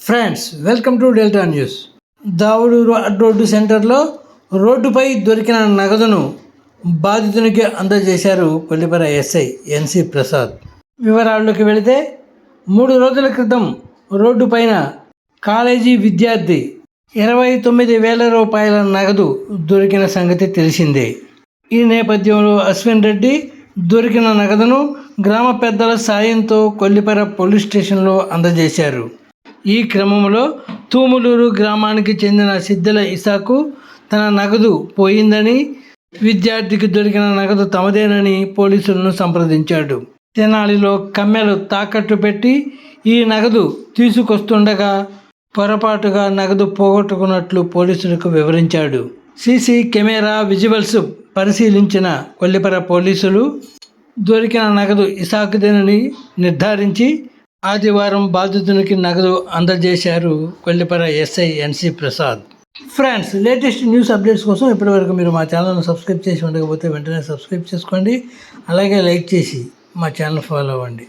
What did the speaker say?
Friends, welcome to Delta news. Davuduru road సెంటర్లో రోడ్డుపై దొరికిన నగదును బాధితునికి అందజేశారు కొల్లిపర ఎస్ఐ ఎన్సి ప్రసాద్. వివరాల్లోకి వెళితే 3 రోజుల క్రితం రోడ్డు పైన కాలేజీ విద్యార్థి 29,000 రూపాయల నగదు దొరికిన సంగతి తెలిసిందే. ఈ నేపథ్యంలో అశ్విన్ రెడ్డి దొరికిన నగదును గ్రామ పెద్దల సాయంతో కొల్లిపర పోలీస్ స్టేషన్లో అందజేశారు. ఈ క్రమంలో తూములూరు గ్రామానికి చెందిన సిద్దెల ఇసాకు తన నగదు పోయిందని, విద్యార్థికి దొరికిన నగదు తమదేనని పోలీసులను సంప్రదించాడు. తెనాలిలో కమ్మెలు తాకట్టు పెట్టి ఈ నగదు తీసుకొస్తుండగా పొరపాటుగా నగదు పోగొట్టుకున్నట్లు పోలీసులకు వివరించాడు. సీసీ కెమెరా విజువల్స్ పరిశీలించిన కొల్లిపర పోలీసులు దొరికిన నగదు ఇసాకుదేనని నిర్ధారించి ఆదివారం బాధితునికి నగదు అందజేశారు Kollipara SI N C Prasad. Friends, latest news updates కోసం ఇప్పటివరకు మీరు మా ఛానల్ను సబ్స్క్రైబ్ చేసి ఉండకపోతే వెంటనే సబ్స్క్రైబ్ చేసుకోండి. అలాగే లైక్ చేసి మా ఛానల్ ఫాలో అవ్వండి.